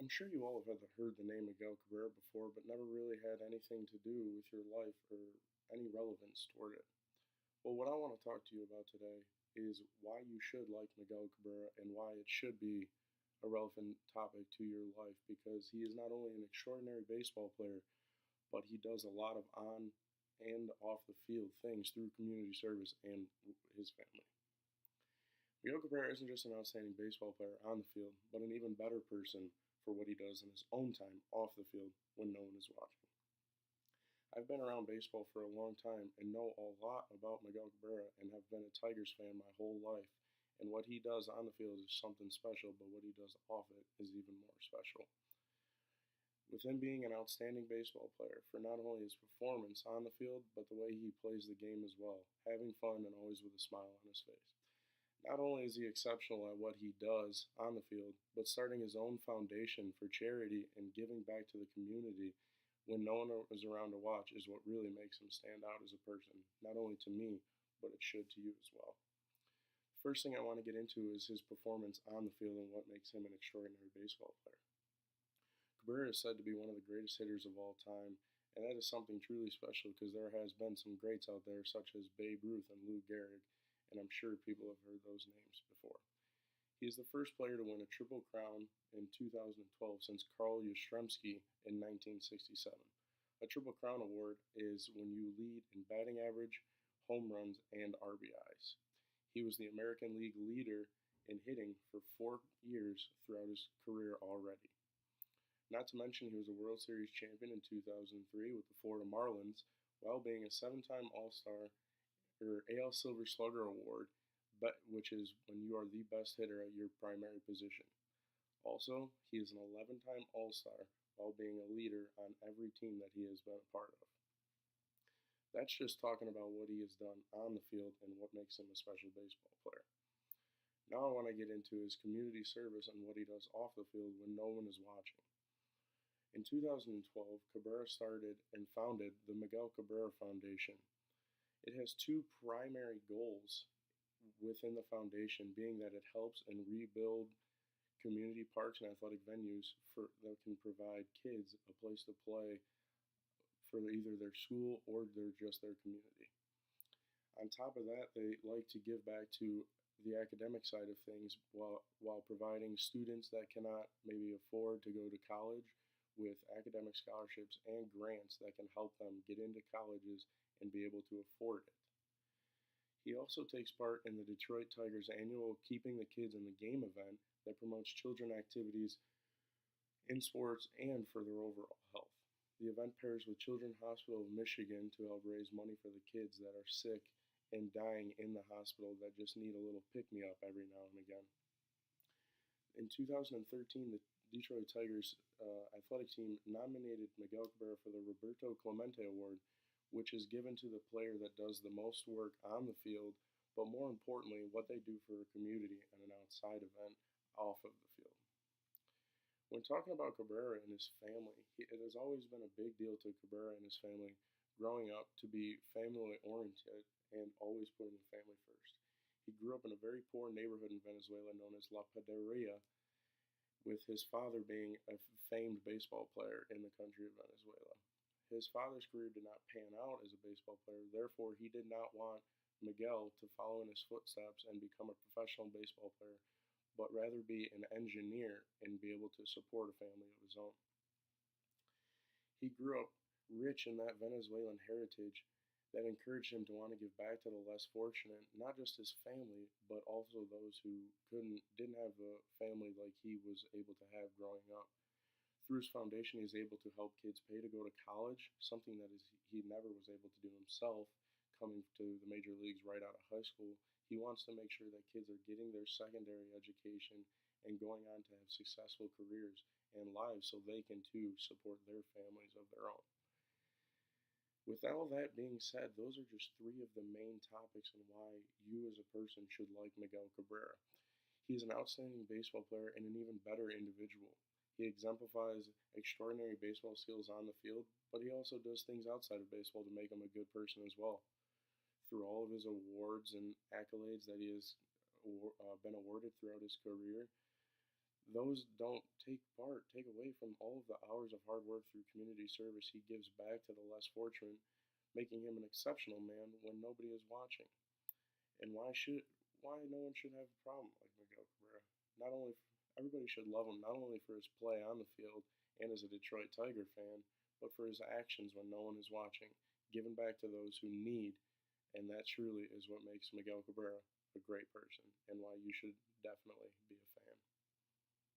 I'm sure you all have heard the name Miguel Cabrera before, but never really had anything to do with your life or any relevance toward it. Well, what I want to talk to you about today is why you should like Miguel Cabrera and why it should be a relevant topic to your life because he is not only an extraordinary baseball player, but he does a lot of on and off the field things through community service and his family. Miguel Cabrera isn't just an outstanding baseball player on the field, but an even better person for what he does in his own time off the field when no one is watching. I've been around baseball for a long time and know a lot about Miguel Cabrera and have been a Tigers fan my whole life. And what he does on the field is something special, but what he does off it is even more special. With him being an outstanding baseball player for not only his performance on the field, but the way he plays the game as well, having fun and always with a smile on his face. Not only is he exceptional at what he does on the field, but starting his own foundation for charity and giving back to the community when no one is around to watch is what really makes him stand out as a person, not only to me, but it should to you as well. First thing I want to get into is his performance on the field and what makes him an extraordinary baseball player. Cabrera is said to be one of the greatest hitters of all time, and that is something truly special because there has been some greats out there such as Babe Ruth and Lou Gehrig, and I'm sure people have heard those names before. He is the first player to win a Triple Crown in 2012 since Carl Yastrzemski in 1967. A Triple Crown award is when you lead in batting average, home runs, and RBIs. He was the American League leader in hitting for 4 years throughout his career already. Not to mention, he was a World Series champion in 2003 with the Florida Marlins, while being a seven-time All-Star or AL Silver Slugger Award, which is when you are the best hitter at your primary position. Also, he is an 11-time All-Star while being a leader on every team that he has been a part of. That's just talking about what he has done on the field and what makes him a special baseball player. Now I want to get into his community service and what he does off the field when no one is watching. In 2012, Cabrera started and founded the Miguel Cabrera Foundation. It has two primary goals within the foundation, being that it helps and rebuild community parks and athletic venues that can provide kids a place to play for either their school or just their community. On top of that, they like to give back to the academic side of things while providing students that cannot maybe afford to go to college with academic scholarships and grants that can help them get into colleges and be able to afford it. He also takes part in the Detroit Tigers' annual Keeping the Kids in the Game event that promotes children activities in sports and for their overall health. The event pairs with Children's Hospital of Michigan to help raise money for the kids that are sick and dying in the hospital that just need a little pick-me-up every now and again. In 2013, the Detroit Tigers athletic team nominated Miguel Cabrera for the Roberto Clemente Award, which is given to the player that does the most work on the field, but more importantly, what they do for a community and an outside event off of the field. When talking about Cabrera and his family, it has always been a big deal to Cabrera and his family growing up to be family oriented and always putting the family first. He grew up in a very poor neighborhood in Venezuela known as La Paderia, with his father being a famed baseball player in the country of Venezuela. His father's career did not pan out as a baseball player, therefore he did not want Miguel to follow in his footsteps and become a professional baseball player, but rather be an engineer and be able to support a family of his own. He grew up rich in that Venezuelan heritage that encouraged him to want to give back to the less fortunate, not just his family, but also those who didn't have a family like he was able to have growing up. Through his foundation, he's able to help kids pay to go to college, something that he never was able to do himself, coming to the major leagues right out of high school. He wants to make sure that kids are getting their secondary education and going on to have successful careers and lives so they can too support their families of their own. With all that being said, those are just three of the main topics on why you as a person should like Miguel Cabrera. He is an outstanding baseball player and an even better individual. He exemplifies extraordinary baseball skills on the field, but he also does things outside of baseball to make him a good person as well. Through all of his awards and accolades that he has been awarded throughout his career, Those don't take away from all of the hours of hard work through community service he gives back to the less fortunate, making him an exceptional man when nobody is watching. And why no one should have a problem like Miguel Cabrera? Not only Everybody should love him not only for his play on the field and as a Detroit Tiger fan, but for his actions when no one is watching, giving back to those who need, and that truly is what makes Miguel Cabrera a great person and why you should definitely be a fan.